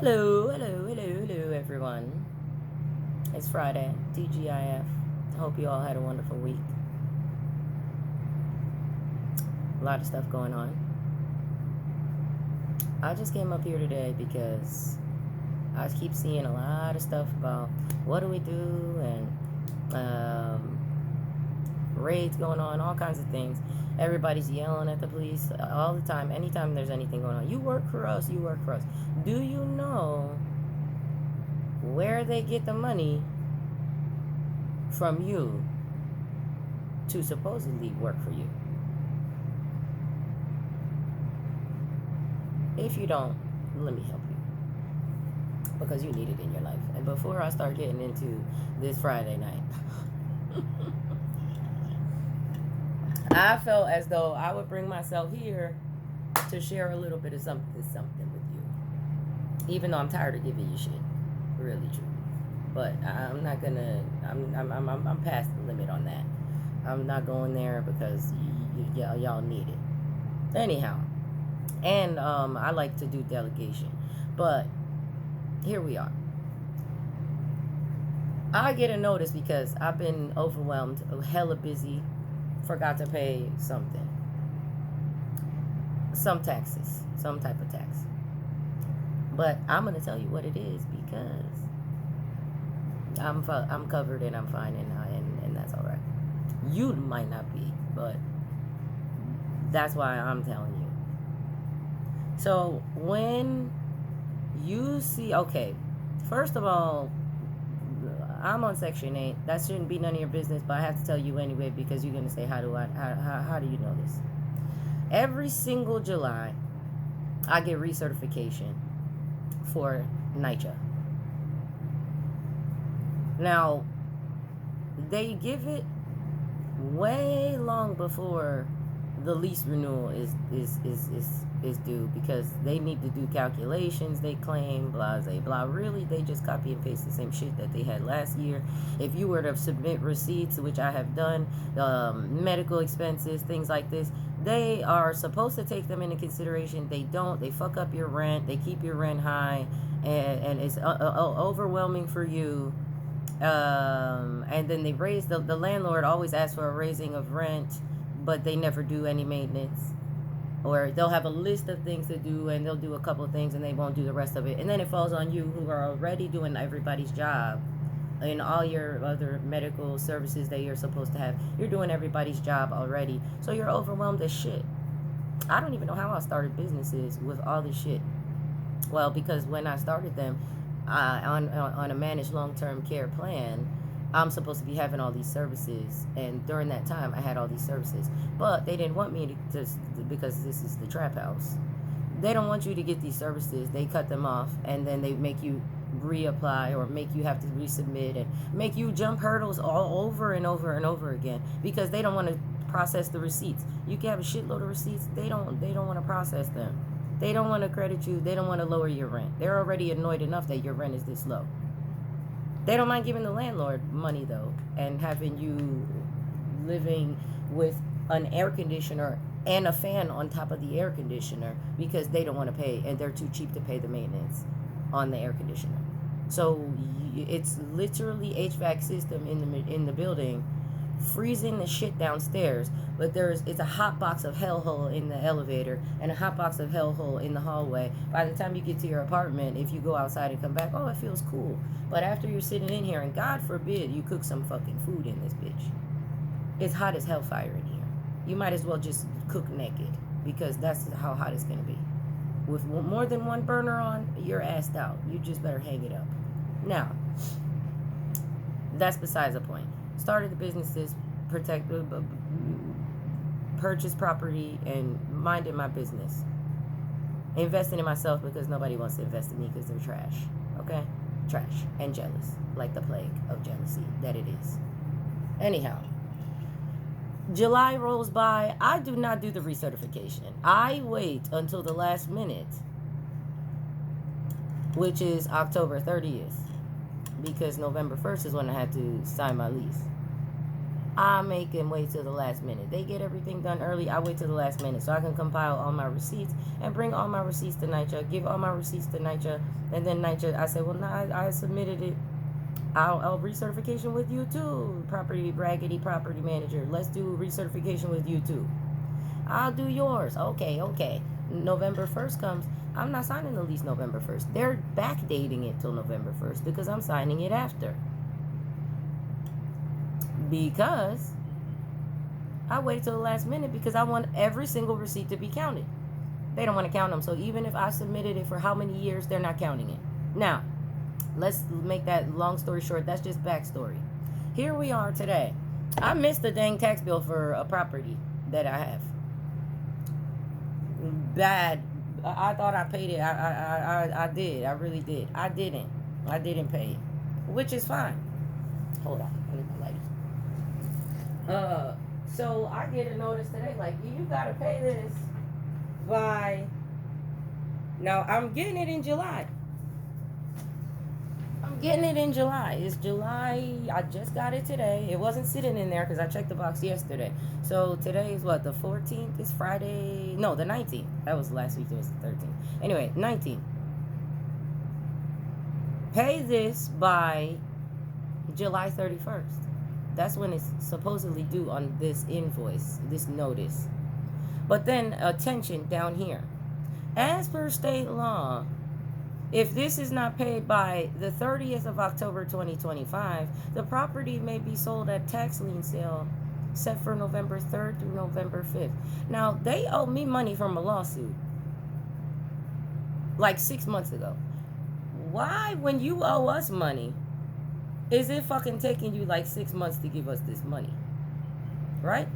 Hello, everyone. It's Friday, TGIF. I hope you all had a wonderful week. A lot of stuff going on. I just came up here today because I keep seeing a lot of stuff about what do we do and raids going on, all kinds of things. Everybody's yelling at the police all the time. Anytime there's anything going on, you work for us, you work for us. Do you know where they get the money from you to supposedly work for you? If you don't, let me help you, because you need it in your life. And before I start getting into this Friday night, I felt as though I would bring myself here to share a little bit of something with you, even though I'm tired of giving you shit, really true. But I'm not gonna. I'm past the limit on that. I'm not going there because y'all need it. Anyhow, and I like to do delegation, but here we are. I get a notice because I've been overwhelmed, hella busy, forgot to pay something, some taxes, some type of tax. But I'm gonna tell you what it is because I'm covered and I'm fine and that's all right. You might not be, but that's why I'm telling you. So when you see, okay, first of all, I'm on Section 8. That shouldn't be none of your business, but I have to tell you anyway because you're gonna say, how do you know this? Every single July, I get recertification for NYCHA. Now, they give it way long before the lease renewal is due because they need to do calculations, they claim, blah, blah, blah. Really, they just copy and paste the same shit that they had last year. If you were to submit receipts, which I have done, medical expenses, things like this, they are supposed to take them into consideration. They don't. They fuck up your rent. They keep your rent high, and it's overwhelming for you. And then they raise the landlord always asks for a raising of rent, but they never do any maintenance. Or they'll have a list of things to do and they'll do a couple of things and they won't do the rest of it. And then it falls on you who are already doing everybody's job and all your other medical services that you're supposed to have. You're doing everybody's job already. So you're overwhelmed as shit. I don't even know how I started businesses with all this shit. Well, because when I started them on a managed long-term care plan, I'm supposed to be having all these services, and during that time I had all these services, but they didn't want me to because this is the trap house. They don't want you to get these services. They cut them off, and then they make you reapply or make you have to resubmit and make you jump hurdles all over and over and over again because they don't want to process the receipts. You can have a shitload of receipts. They don't want to process them. They don't want to credit you. They don't want to lower your rent. They're already annoyed enough that your rent is this low. They don't mind giving the landlord money, though, and having you living with an air conditioner and a fan on top of the air conditioner because they don't want to pay, and they're too cheap to pay the maintenance on the air conditioner. So it's literally HVAC system in the building freezing the shit downstairs, but it's a hot box of hellhole in the elevator and a hot box of hellhole in the hallway. By the time you get to your apartment, if you go outside and come back, oh, it feels cool. But after you're sitting in here, and God forbid you cook some fucking food in this bitch, it's hot as hellfire in here. You might as well just cook naked because that's how hot it's gonna be. With more than one burner on, you're assed out. You just better hang it up. Now, that's besides the point. Started the businesses, purchase property, and minded my business. Investing in myself because nobody wants to invest in me because they're trash. Okay? Trash and jealous, like the plague of jealousy that it is. Anyhow, July rolls by. I do not do the recertification. I wait until the last minute, which is October 30th, because November 1st is when I had to sign my lease. I make them wait till the last minute. They get everything done early. I wait till the last minute so I can compile all my receipts and bring all my receipts to NYCHA, give all my receipts to NYCHA, and then NYCHA, I say, well, nah, I submitted it. I'll recertification with you too. Property Raggedy Property Manager. Let's do recertification with you too. I'll do yours. Okay. November 1st comes. I'm not signing the lease November 1st. They're backdating it till November 1st because I'm signing it after. Because I waited till the last minute because I want every single receipt to be counted. They don't want to count them. So even if I submitted it for how many years, they're not counting it. Now, let's make that long story short. That's just backstory. Here we are today. I missed the dang tax bill for a property that I have. Bad. I thought I paid it. I did. I really did. I didn't pay it, which is fine. Hold on. I need my lighter. So I get a notice today, like, you gotta pay this by. Now I'm getting it in July. It's July. I just got it today. It wasn't sitting in there because I checked the box yesterday. So today is what, the 14th? It's Friday. No, the 19th. That was last week. It was the 13th. Anyway, 19th. Pay this by July 31st. That's when it's supposedly due on this invoice, this notice. But then, attention down here. As per state law, if this is not paid by the 30th of October 2025, the property may be sold at tax lien sale set for November 3rd through November 5th. Now, they owe me money from a lawsuit like 6 months ago. Why, when you owe us money, is it fucking taking you like 6 months to give us this money? Right?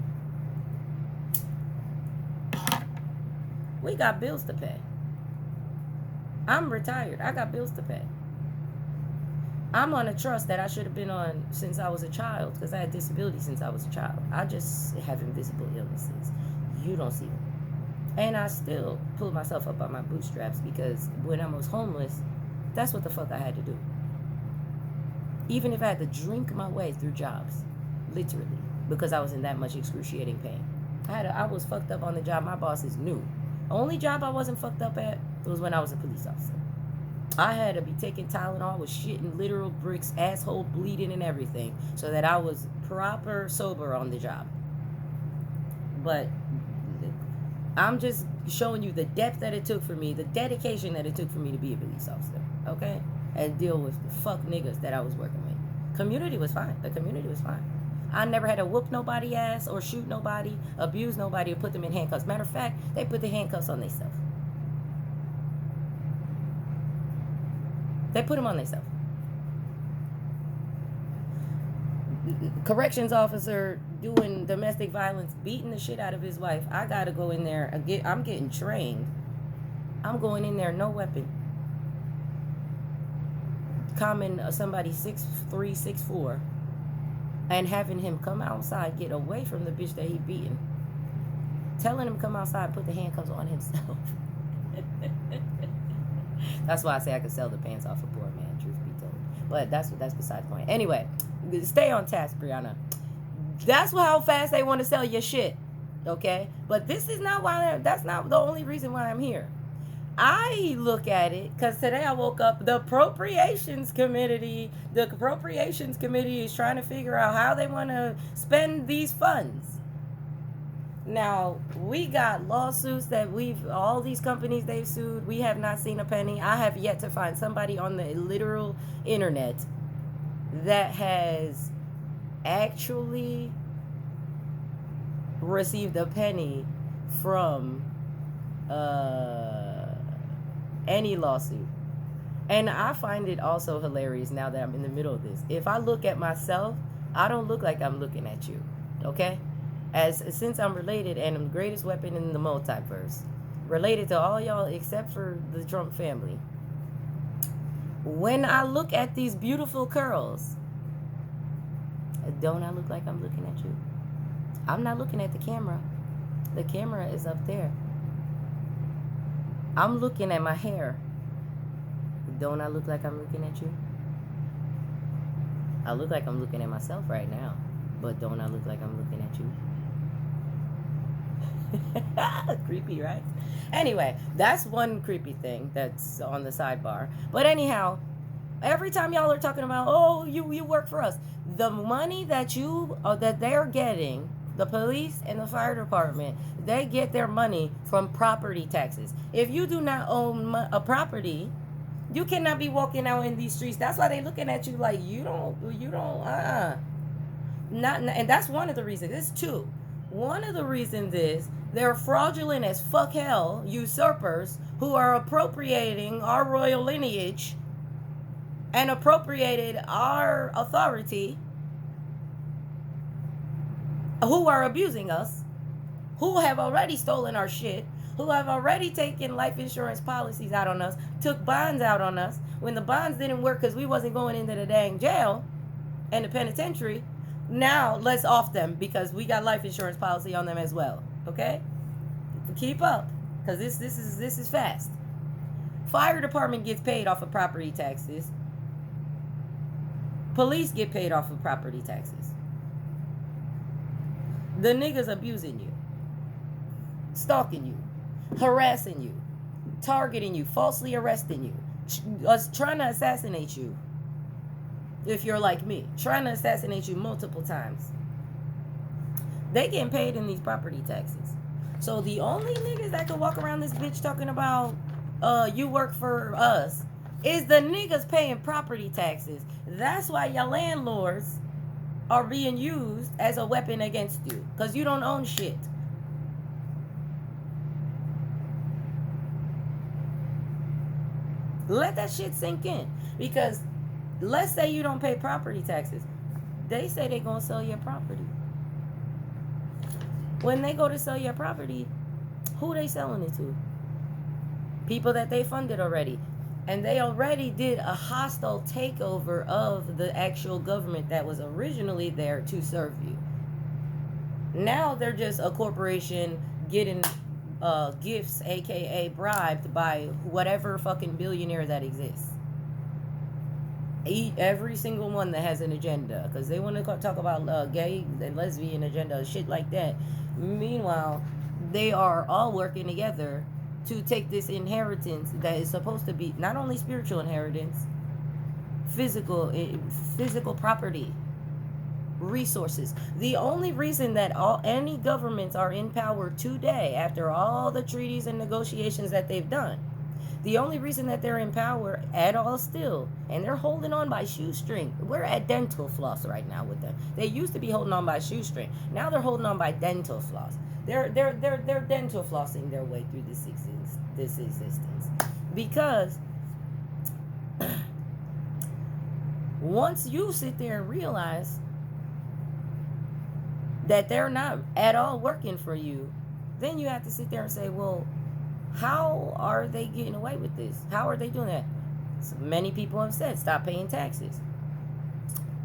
We got bills to pay. I'm retired. I got bills to pay. I'm on a trust that I should have been on since I was a child because I had disability since I was a child. I just have invisible illnesses. You don't see them. And I still pull myself up by my bootstraps because when I was homeless, that's what the fuck I had to do. Even if I had to drink my way through jobs, literally, because I was in that much excruciating pain. I was fucked up on the job my bosses knew. The only job I wasn't fucked up at was when I was a police officer. I had to be taking Tylenol with shit and literal bricks, asshole bleeding and everything, so that I was proper sober on the job. But I'm just showing you the depth that it took for me, the dedication that it took for me to be a police officer, okay? And deal with the fuck niggas that I was working with. Community was fine. The community was fine. I never had to whoop nobody ass or shoot nobody, abuse nobody, or put them in handcuffs. Matter of fact, they put the handcuffs on themselves. They put them on themselves. Corrections officer doing domestic violence, beating the shit out of his wife. I gotta go in there. I'm getting trained. I'm going in there, no weapon. Common somebody 6'3", 6'4", and having him come outside, get away from the bitch that he beating. Telling him come outside, put the handcuffs on himself. That's why I say I could sell the pants off a poor man, truth be told. But that's beside the point. Anyway, stay on task, Brianna. That's how fast they want to sell your shit. Okay? But this is not why that's not the only reason why I'm here. I look at it because today I woke up, the appropriations committee is trying to figure out how they want to spend these funds. Now, we got lawsuits that all these companies they've sued, we have not seen a penny. I have yet to find somebody on the literal internet that has actually received a penny from any lawsuit. And I find it also hilarious now that I'm in the middle of this. If I look at myself, I don't look like I'm looking at you, okay? Since I'm related and I'm the greatest weapon in the multiverse, related to all y'all except for the Trump family. When I look at these beautiful curls, don't I look like I'm looking at you? I'm not looking at the camera. The camera is up there. I'm looking at my hair. Don't I look like I'm looking at you? I look like I'm looking at myself right now. But don't I look like I'm looking at you? Creepy, right? Anyway, that's one creepy thing that's on the sidebar. But anyhow, every time y'all are talking about, oh, you work for us, the money that that they're getting, the police and the fire department, they get their money from property taxes. If you do not own a property, you cannot be walking out in these streets. That's why they looking at you like you don't not, and that's one of the reasons. It's two. One of the reasons is they're fraudulent as fuck hell usurpers who are appropriating our royal lineage and appropriated our authority, who are abusing us, who have already stolen our shit, who have already taken life insurance policies out on us, took bonds out on us when the bonds didn't work because we wasn't going into the dang jail and the penitentiary. Now let's off them because we got life insurance policy on them as well. Okay, keep up, because this is fast. Fire department gets paid off of property taxes. Police get paid off of property taxes. The niggas abusing you, stalking you, harassing you, targeting you, falsely arresting you, trying to assassinate you. If you're like me, trying to assassinate you multiple times. They getting paid in these property taxes. So the only niggas that can walk around this bitch talking about you work for us is the niggas paying property taxes. That's why your landlords are being used as a weapon against you, because you don't own shit. Let that shit sink in, because let's say you don't pay property taxes. They say they're going to sell your property. When they go to sell your property, who they selling it to? People that they funded already. And they already did a hostile takeover of the actual government that was originally there to serve you. Now they're just a corporation getting gifts, aka bribed by whatever fucking billionaire that exists. Eat every single one that has an agenda, because they want to talk about gay and lesbian agenda, shit like that. Meanwhile, they are all working together to take this inheritance that is supposed to be not only spiritual inheritance, physical property, resources. The only reason that any governments are in power today, after all the treaties and negotiations that they've done, the only reason that they're in power at all still, and they're holding on by shoestring. We're at dental floss right now with them. They used to be holding on by shoestring. Now they're holding on by dental floss. They're dental flossing their way through this existence. Because once you sit there and realize that they're not at all working for you, then you have to sit there and say, well, how are they getting away with this? How are they doing that? So many people have said, stop paying taxes.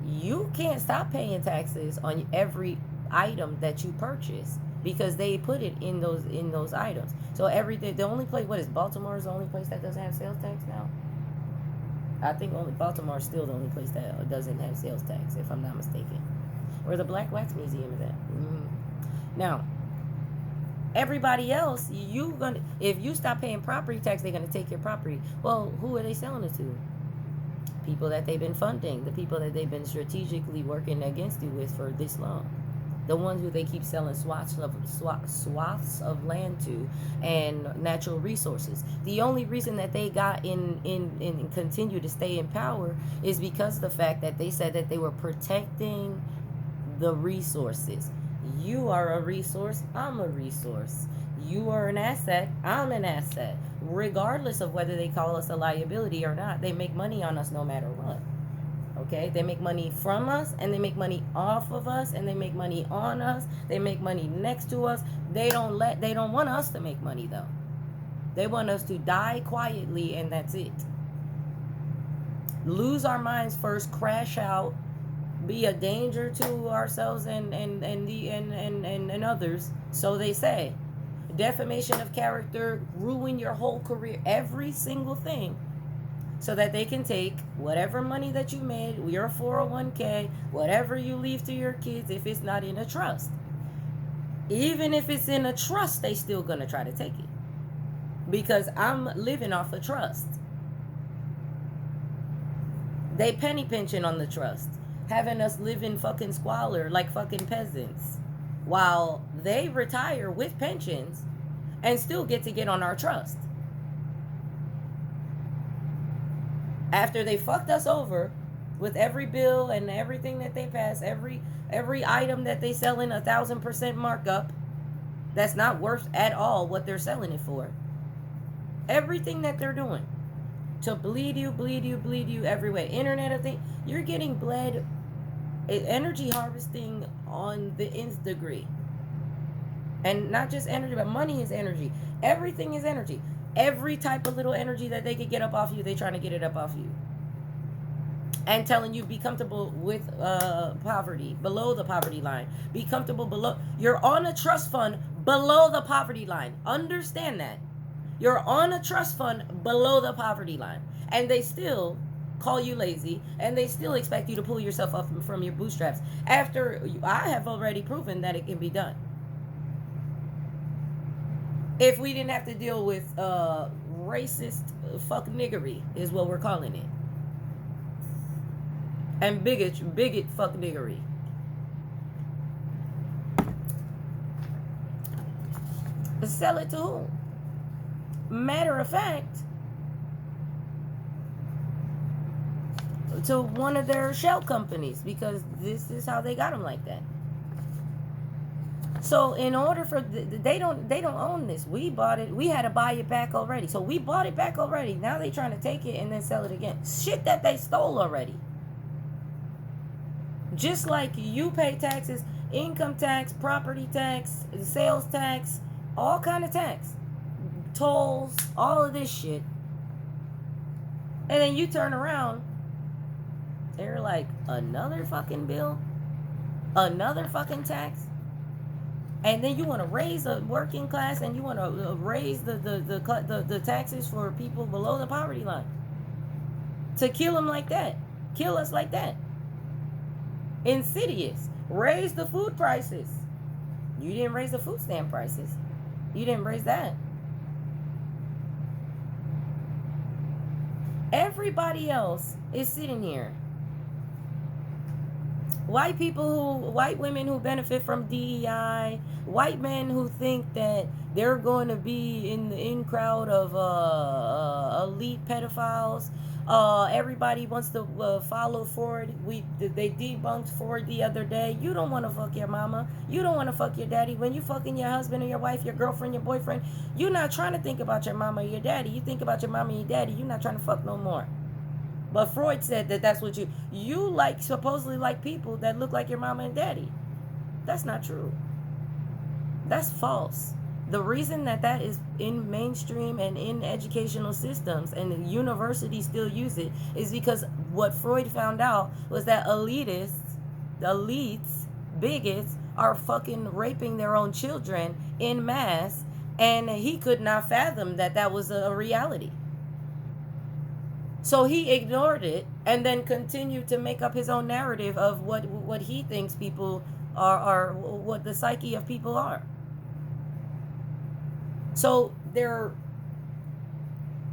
You can't stop paying taxes on every item that you purchase, because they put it in those items. So everything, the only place, what is Baltimore is the only place that doesn't have sales tax now? I think only Baltimore is still the only place that doesn't have sales tax, if I'm not mistaken. Where the Black Wax Museum is at. Now, everybody else, if you stop paying property tax, they're gonna take your property. Well, who are they selling it to? People that they've been funding, the people that they've been strategically working against you with for this long, the ones who they keep selling swaths of land to, and natural resources. The only reason that they got in continue to stay in power is because of the fact that they said that they were protecting the resources. You are a resource, I'm a resource. You are an asset, I'm an asset. Regardless of whether they call us a liability or not, they make money on us no matter what. Okay? They make money from us, and they make money off of us, and they make money on us. They make money next to us. They don't want us to make money though. They want us to die quietly, and that's it. Lose our minds first, crash out, be a danger to ourselves and others, so they say. Defamation of character, ruin your whole career, every single thing. so that they can take whatever money that you made, your 401k, whatever you leave to your kids, if it's not in a trust. Even if it's in a trust, they still gonna try to take it. Because I'm living off a trust. They penny pinching on the trust, having us live in fucking squalor like fucking peasants, while they retire with pensions and still get on our trust. After they fucked us over with every bill and everything that they pass, every item that they sell in 1,000% markup, that's not worth at all what they're selling it for. Everything that they're doing to bleed you every way. Internet of Things, you're getting bled, energy harvesting on the nth degree. And not just energy, but money is energy. Everything is energy. Every type of little energy that they could get up off you, they're trying to get it up off you. And telling you, be comfortable with poverty, below the poverty line. Be comfortable below. You're on a trust fund below the poverty line. Understand that. You're on a trust fund below the poverty line. And they still call you lazy, and they still expect you to pull yourself up from your bootstraps. After I have already proven that it can be done. If we didn't have to deal with racist fuck niggery, is what we're calling it. And bigot fuck niggery. Sell it to who? Matter of fact, to one of their shell companies, because this is how they got them like that. So in order for they don't own this. We bought it. We had to buy it back already. So we bought it back already. Now they trying to take it and then sell it again. Shit that they stole already. Just like you pay taxes, income tax, property tax, sales tax, all kind of tax, tolls, all of this shit. And then you turn around, they're like, another fucking bill, another fucking tax. And then you want to raise the working class, and you want to raise the taxes for people below the poverty line. To kill them like that. Kill us like that. Insidious. Raise the food prices. You didn't raise the food stamp prices. You didn't raise that. Everybody else is sitting here. White women who benefit from DEI, white men who think that they're going to be in the in crowd of elite pedophiles. Everybody wants to follow Ford. They debunked Ford the other day. You don't want to fuck your mama. You don't want to fuck your daddy. When you fucking your husband or your wife, your girlfriend, your boyfriend, you're not trying to think about your mama or your daddy. You think about your mama and your daddy. You're not trying to fuck no more. But Freud said that that's what you like, supposedly like people that look like your mama and daddy. That's not true. That's false. The reason that is in mainstream and in educational systems, and the universities still use it, is because what Freud found out was that elites, bigots, are fucking raping their own children in mass, and he could not fathom that was a reality. So he ignored it and then continued to make up his own narrative of what he thinks people are, what the psyche of people are. So they're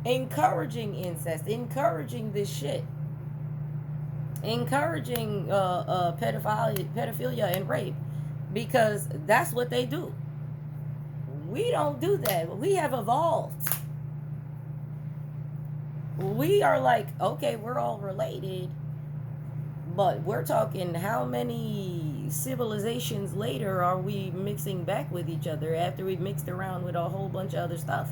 encouraging incest, encouraging this shit, encouraging pedophilia and rape, because that's what they do. We don't do that. We have evolved. We are like, okay, we're all related, but we're talking how many civilizations later are we mixing back with each other after we've mixed around with a whole bunch of other stuff?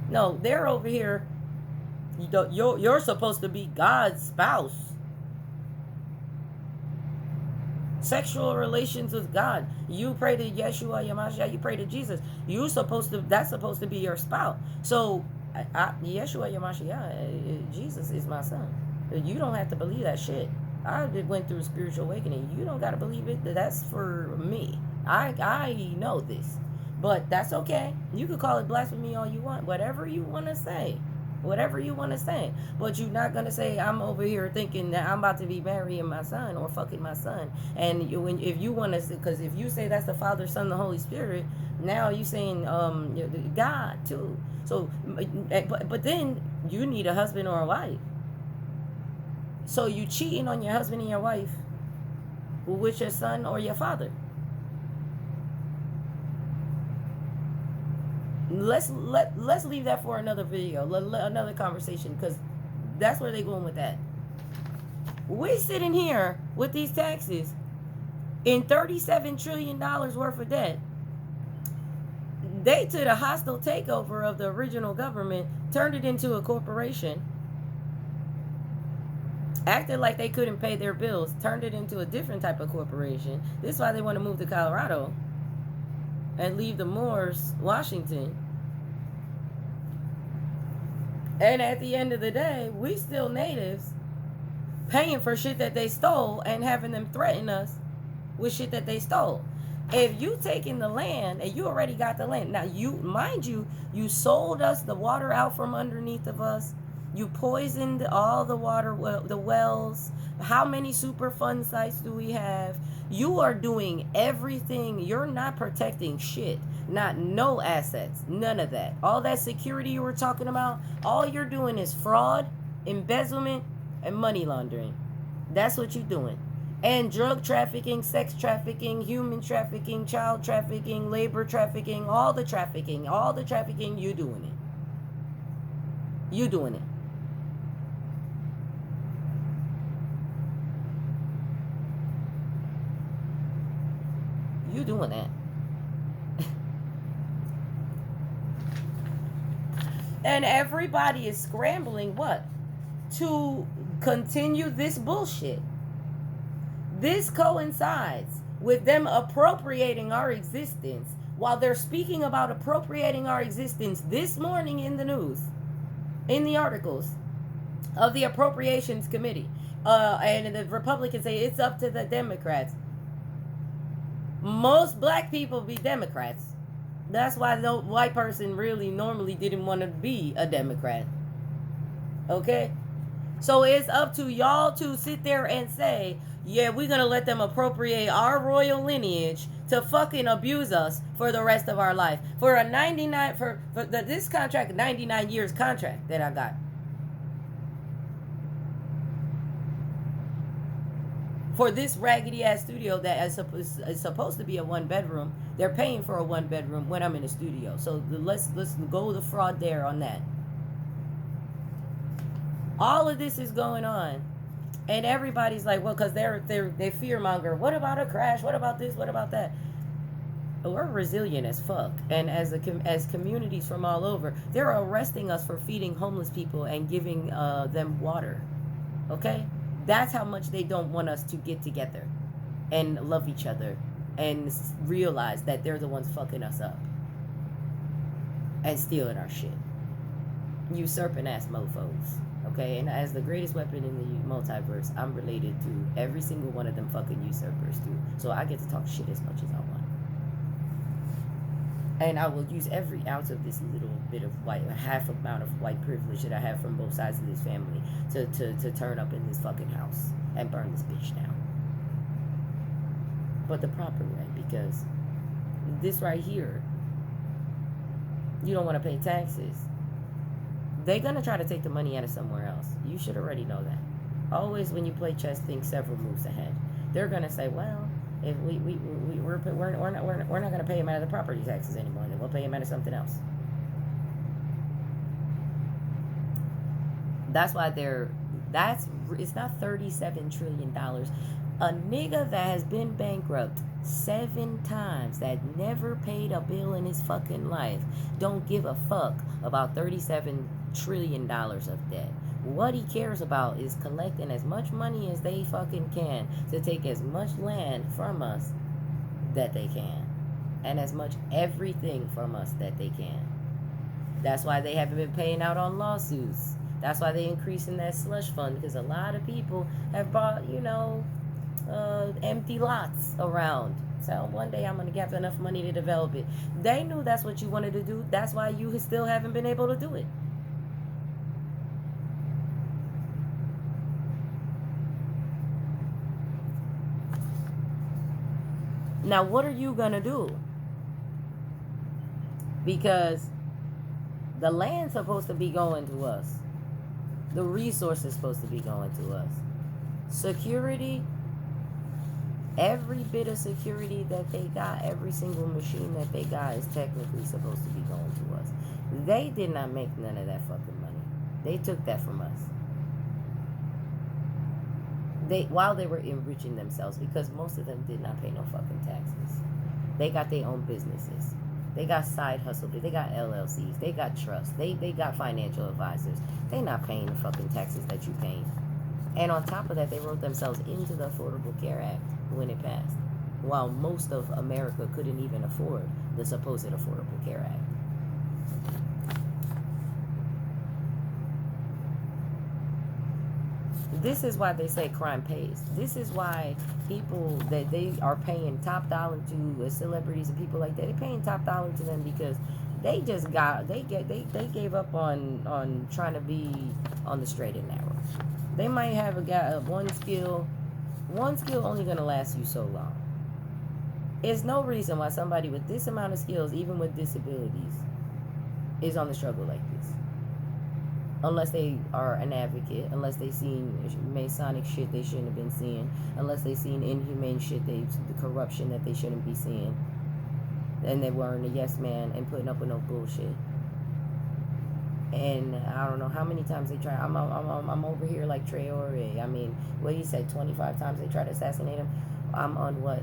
No, they're over here. You're supposed to be God's spouse. Sexual relations with God. You pray to Yeshua Yamashiach. You pray to Jesus. That's supposed to be your spouse. So Yeshua Yamashiach, Jesus is my son. You don't have to believe that shit. I went through a spiritual awakening. You don't got to believe it. That's for me. I know this. But that's okay. You could call it blasphemy all you want. Whatever you want to say. whatever you want to say. But you're not gonna say I'm over here thinking that I'm about to be marrying my son or fucking my son. And if you want to, because if you say that's the Father, Son, the Holy Spirit, now you saying God too. So, but then you need a husband or a wife. So you cheating on your husband and your wife with your son or your father. Let's leave that for another video, another conversation, because that's where they going with that. We sitting here with these taxes in $37 trillion worth of debt. They took a hostile takeover of the original government, turned it into a corporation, acted like they couldn't pay their bills, turned it into a different type of corporation. This is why they want to move to Colorado and leave the Moors, Washington. And at the end of the day, we still natives paying for shit that they stole and having them threaten us with shit that they stole. If you taking the land and you already got the land, now you sold us the water out from underneath of us. You poisoned all the water, the wells. How many Superfund sites do we have? You are doing everything. You're not protecting shit. Not no assets. None of that. All that security you were talking about, all you're doing is fraud, embezzlement, and money laundering. That's what you're doing. And drug trafficking, sex trafficking, human trafficking, child trafficking, labor trafficking, all the trafficking, you doing it. You doing it. You doing that. And everybody is scrambling what? To continue this bullshit. This coincides with them appropriating our existence while they're speaking about appropriating our existence this morning in the news, in the articles of the Appropriations Committee. And the Republicans say it's up to the Democrats. Most black people be Democrats. That's why no white person really normally didn't want to be a Democrat. Okay? So it's up to y'all to sit there and say, yeah, we're going to let them appropriate our royal lineage to fucking abuse us for the rest of our life. For a 99, this contract, 99 years contract that I got. For this raggedy ass studio that is supposed to be a 1-bedroom, they're paying for a 1-bedroom when I'm in a studio. So let's go the fraud there on that. All of this is going on, and everybody's like, well, because they fearmonger. What about a crash? What about this? What about that? We're resilient as fuck, and as communities from all over, they're arresting us for feeding homeless people and giving them water. Okay. That's how much they don't want us to get together and love each other and realize that they're the ones fucking us up and stealing our shit. Usurping ass mofos. Okay, and as the greatest weapon in the multiverse, I'm related to every single one of them fucking usurpers too. So I get to talk shit as much as I want. And I will use every ounce of this little bit of half amount of white privilege that I have from both sides of this family to turn up in this fucking house and burn this bitch down. But the proper way, because this right here, you don't want to pay taxes. They're going to try to take the money out of somewhere else. You should already know that. Always when you play chess, think several moves ahead. They're going to say, well, if we're not going to pay him out of the property taxes anymore, then we'll pay him out of something else. That's why it's not $37 trillion. A nigga that has been bankrupt 7 times, that never paid a bill in his fucking life, don't give a fuck about $37 trillion of debt. What he cares about is collecting as much money as they fucking can to take as much land from us that they can, and as much everything from us that they can. That's why they haven't been paying out on lawsuits. That's why they increasing that slush fund, because a lot of people have bought, empty lots around. So one day I'm going to get enough money to develop it. They knew that's what you wanted to do. That's why you still haven't been able to do it. Now, what are you going to do? Because the land's supposed to be going to us. The resource is supposed to be going to us. Security, every bit of security that they got, every single machine that they got is technically supposed to be going to us. They did not make none of that fucking money. They took that from us. While they were enriching themselves, because most of them did not pay no fucking taxes. They got their own businesses. They got side hustle. They got LLCs. They got trusts. They got financial advisors. They not paying the fucking taxes that you paying. And on top of that, they wrote themselves into the Affordable Care Act when it passed, while most of America couldn't even afford the supposed Affordable Care Act. This is why they say crime pays. This is why people that they are paying top dollar to, celebrities and people like that, they're paying top dollar to them because they just got they gave up on trying to be on the straight and narrow. They might have a guy one skill only gonna last you so long. It's no reason why somebody with this amount of skills, even with disabilities, is on the struggle like this. Unless they are an advocate, unless they seen Masonic shit they shouldn't have been seeing, unless they seen inhumane shit, the corruption that they shouldn't be seeing, and they weren't a yes man and putting up with no bullshit. And I don't know how many times they try. I'm over here like Traore. I mean, what he said, 25 times they tried to assassinate him. I'm on what?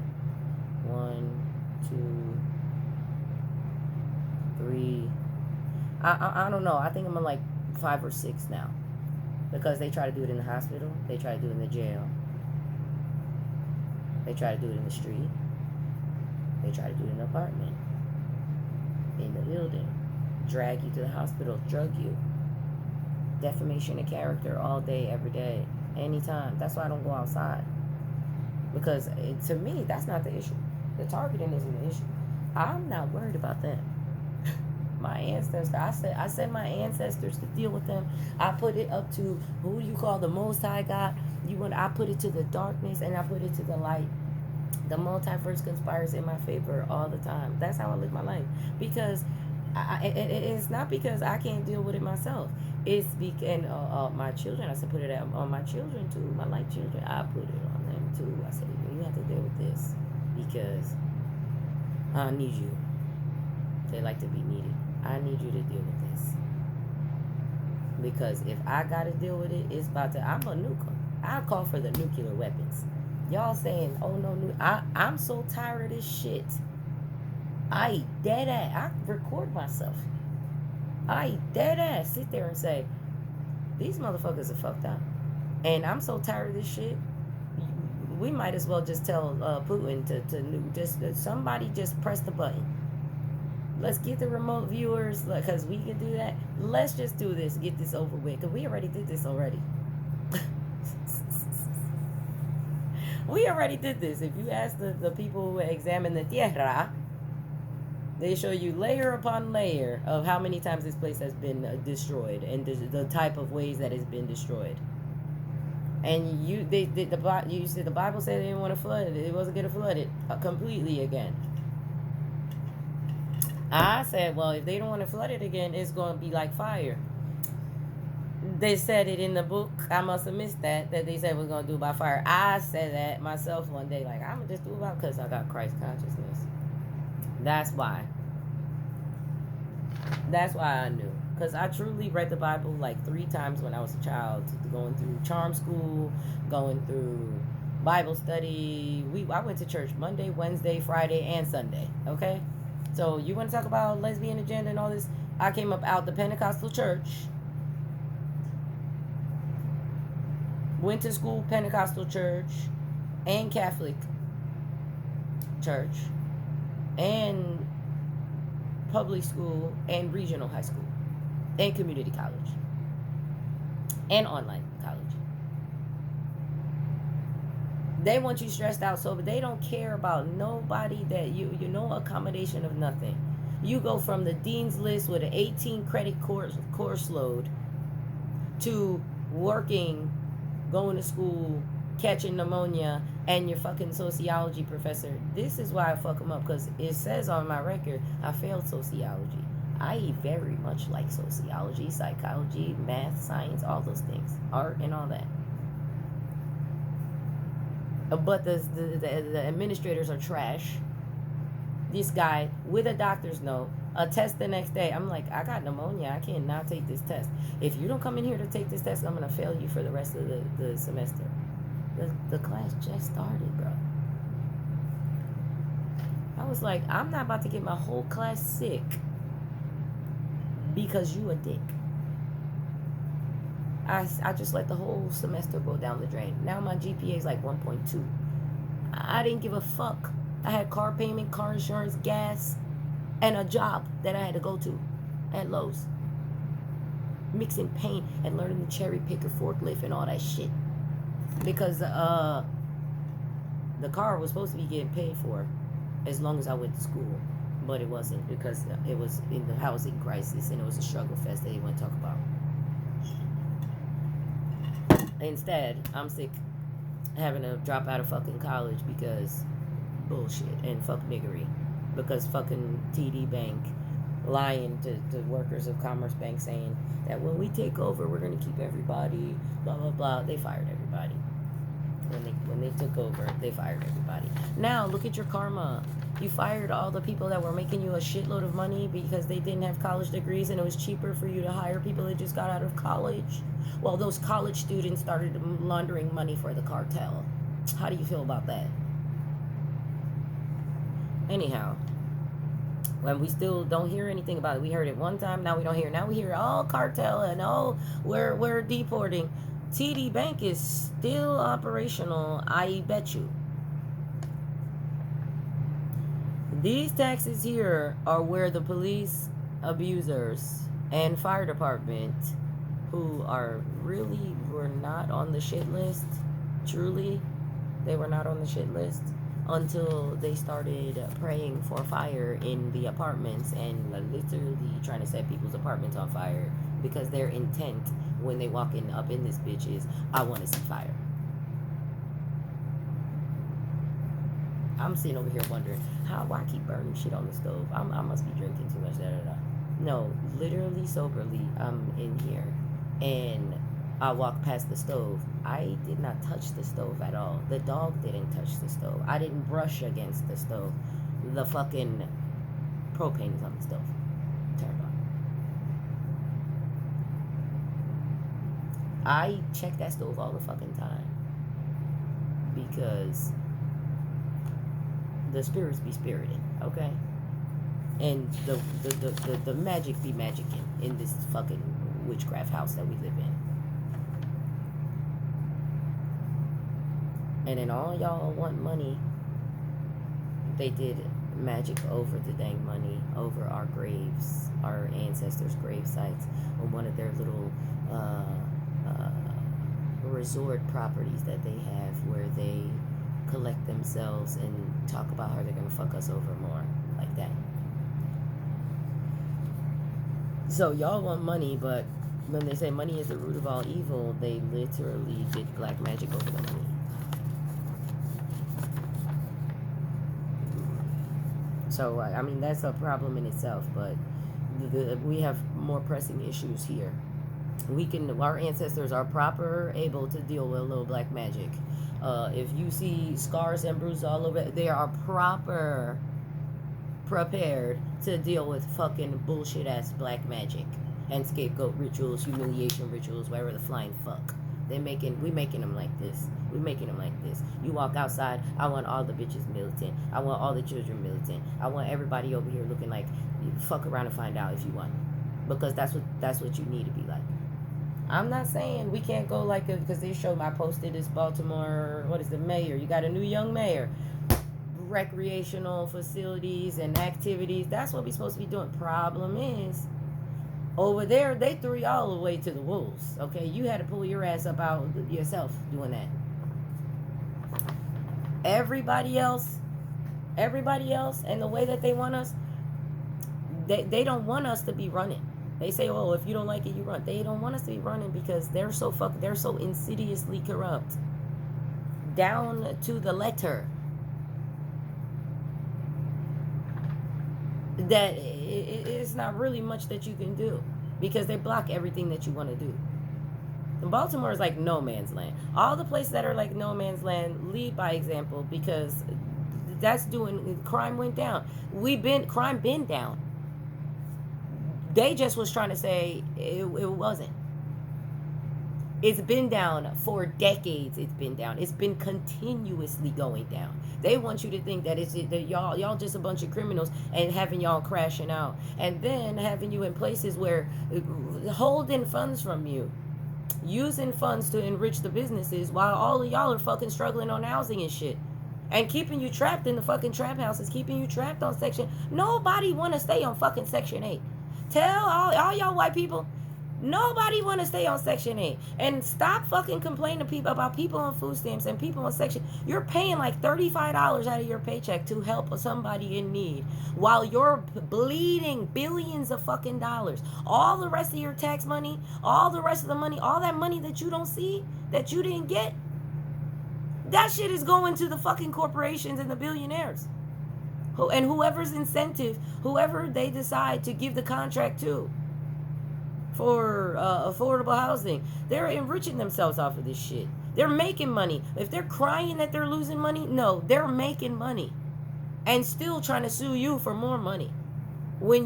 1, 2, 3. I don't know. I think I'm on like 5 or 6 now, because they try to do it in the hospital, they try to do it in the jail, they try to do it in the street, they try to do it in the apartment, in the building, drag you to the hospital, drug you, defamation of character all day, every day, anytime. That's why I don't go outside, because to me that's not the issue. The targeting isn't the issue. I'm not worried about them. My ancestors, I send my ancestors to deal with them. I put it up to who you call the Most High God. I put it to the darkness and I put it to the light. The multiverse conspires in my favor all the time. That's how I live my life. Because it's not because I can't deal with it myself. It's because my children. I said put it on my children too. My light children. I put it on them too. I said you have to deal with this because I need you. They like to be needed. I need you to deal with this. Because if I gotta deal with it, it's about to. I'm a nuker. I call for the nuclear weapons. Y'all saying, oh no, I'm so tired of this shit. I dead ass. I record myself. I dead ass sit there and say, these motherfuckers are fucked up. And I'm so tired of this shit. We might as well just tell Putin to somebody just press the button. Let's get the remote viewers, because we can do that. Let's just do this, get this over with, because we already did this already. We already did this. If you ask the people who examine the tierra, they show you layer upon layer of how many times this place has been destroyed and the type of ways that it's been destroyed. And you said the Bible said they didn't want to flood it. It wasn't going to flood it completely again. I said, well, if they don't want to flood it again, it's going to be like fire. They said it in the book. I must have missed that they said we're going to do it by fire. I said that myself one day, like, I'm going to just do it by, because I got Christ consciousness. That's why. That's why I knew. Because I truly read the Bible like 3 times when I was a child, going through charm school, going through Bible study. I went to church Monday, Wednesday, Friday, and Sunday, okay? So you want to talk about lesbian agenda and all this? I came up out the Pentecostal church, went to school, Pentecostal church, and Catholic church, and public school, and regional high school, and community college, and online college. They want you stressed out, so but they don't care about nobody that you know accommodation of nothing. You go from the dean's list with an 18 credit course load to working, going to school, catching pneumonia, and your fucking sociology professor. This is why I fuck them up, because it says on my record I failed sociology. I very much like sociology, psychology, math, science, all those things, art, and all that. But the administrators are trash. This guy with a doctor's note, a test the next day. I'm like, I got pneumonia. I can't not take this test. If you don't come in here to take this test, I'm going to fail you for the rest of the semester. The class just started, bro. I was like, I'm not about to get my whole class sick because you a dick. I just let the whole semester go down the drain. Now my GPA is like 1.2. I didn't give a fuck. I had car payment, car insurance, gas, and a job that I had to go to at Lowe's. Mixing paint and learning the cherry picker, forklift, and all that shit. Because the car was supposed to be getting paid for as long as I went to school. But it wasn't, because it was in the housing crisis and it was a struggle fest that they want to talk about. Instead, I'm sick having to drop out of fucking college because bullshit and fuck niggery, because fucking TD Bank lying to workers of Commerce Bank saying that when we take over we're going to keep everybody, blah blah blah. They fired everybody. When they took over, they fired everybody. Now look at your karma. You fired all the people that were making you a shitload of money because they didn't have college degrees, and it was cheaper for you to hire people that just got out of college. Well, those college students started laundering money for the cartel. How do you feel about that? Anyhow, when we still don't hear anything about it. We heard it one time, now we don't hear. Now we hear all cartel and we're deporting. TD Bank is still operational, I bet you. These taxes here are where the police abusers and fire department, who are really were not on the shit list, truly, they were not on the shit list until they started praying for fire in the apartments and literally trying to set people's apartments on fire, because their intent when they walk in up in this bitch is, I want to see fire. I'm sitting over here wondering, why I keep burning shit on the stove? I must be drinking too much, No, literally, soberly, I'm in here, and I walked past the stove. I did not touch the stove at all. The dog didn't touch the stove. I didn't brush against the stove. The fucking propane is on the stove. Turned on. I check that stove all the fucking time, because the spirits be spiriting, okay? And the magic be magicking in this fucking witchcraft house that we live in. And then all y'all want money. They did magic over the dang money, over our graves, our ancestors' grave sites, on one of their little resort properties that they have, where they collect themselves and talk about how they're gonna fuck us over more, like that. So y'all want money, but when they say money is the root of all evil, they literally did black magic over the money. So I mean, that's a problem in itself, but we have more pressing issues here. Our ancestors are proper able to deal with a little black magic. If you see scars and bruises all over, they are prepared to deal with fucking bullshit ass black magic and scapegoat rituals, humiliation rituals, whatever the flying fuck. We making them like this. We making them like this. You walk outside, I want all the bitches militant. I want all the children militant. I want everybody over here looking like, fuck around and find out if you want. Because that's what you need to be like. I'm not saying we can't go like, because they showed I posted this Baltimore, what is the mayor? You got a new young mayor. Recreational facilities and activities. That's what we're supposed to be doing. Problem is, over there, they threw y'all away to the wolves. Okay, you had to pull your ass up out yourself doing that. Everybody else, and the way that they want us, they don't want us to be running. They say, oh, if you don't like it, you run. They don't want us to be running because they're so insidiously corrupt. down to the letter. That it's not really much that you can do because they block everything that you want to do. And Baltimore is like no man's land. All the places that are like no man's land lead by example because that's doing crime went down. Crime been down. They just was trying to say it wasn't. It's been down for decades. It's been down. It's been continuously going down. They want you to think that that y'all just a bunch of criminals and having y'all crashing out, and then having you in places where holding funds from you, using funds to enrich the businesses while all of y'all are fucking struggling on housing and shit. And keeping you trapped in the fucking trap houses, keeping you trapped on Section. Nobody want to stay on fucking Section 8. Tell all y'all white people, nobody want to stay on Section 8. And stop fucking complaining to people about people on food stamps and people on Section. You're paying like $35 out of your paycheck to help somebody in need while you're bleeding billions of fucking dollars. All the rest of your tax money, all the rest of the money, all that money that you don't see, that you didn't get, that shit is going to the fucking corporations and the billionaires. And whoever's incentive, whoever they decide to give the contract to for affordable housing, they're enriching themselves off of this shit. They're making money. If they're crying that they're losing money, no, they're making money and still trying to sue you for more money. When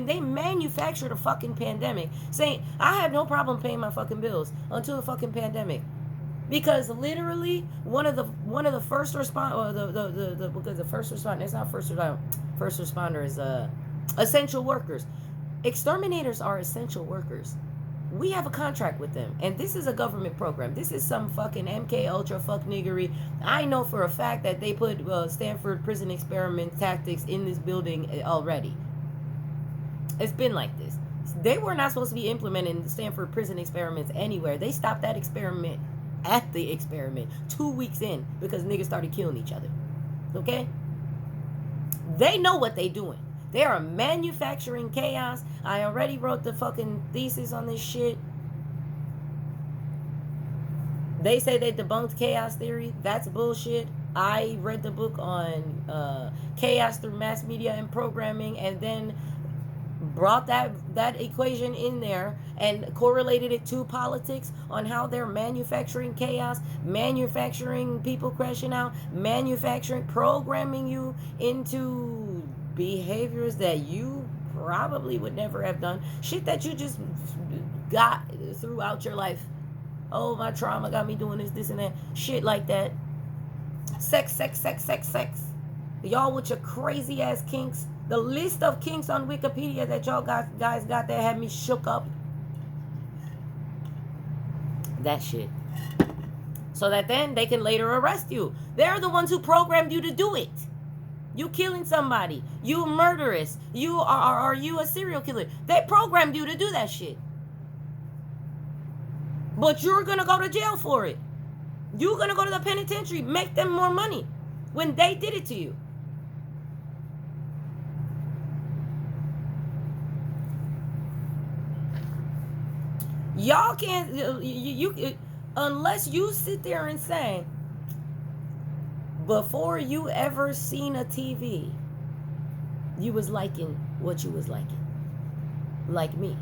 they manufactured a fucking pandemic, saying I had no problem paying my fucking bills until the fucking pandemic. Because literally one of the first responders, because the first responder, it's not first responder is essential workers. Exterminators are essential workers. We have a contract with them, and this is a government program. This is some fucking MK Ultra fuck niggery. I know for a fact that they put Stanford prison experiment tactics in this building already. It's been like this. They were not supposed to be implementing Stanford prison experiments anywhere. They stopped that experiment at the experiment 2 weeks in because niggas started killing each other. Okay? They know what they doing. They are manufacturing chaos. I already wrote the fucking thesis on this shit. They say they debunked chaos theory. That's bullshit. I read the book on chaos through mass media and programming, and then brought that equation in there and correlated it to politics on how they're manufacturing chaos, manufacturing people crashing out, programming you into behaviors that you probably would never have done. Shit that you just got throughout your life. Oh, my trauma got me doing this and that. Shit like that. Sex. Y'all with your crazy ass kinks. The list of kinks on Wikipedia that y'all guys got that had me shook up. That shit. So that then they can later arrest you. They're the ones who programmed you to do it. You killing somebody. You murderous. You are you a serial killer. They programmed you to do that shit. But you're going to go to jail for it. You're going to go to the penitentiary. Make them more money when they did it to you. Y'all can't, you unless you sit there and say, before you ever seen a TV, you was liking what you was liking. Like me.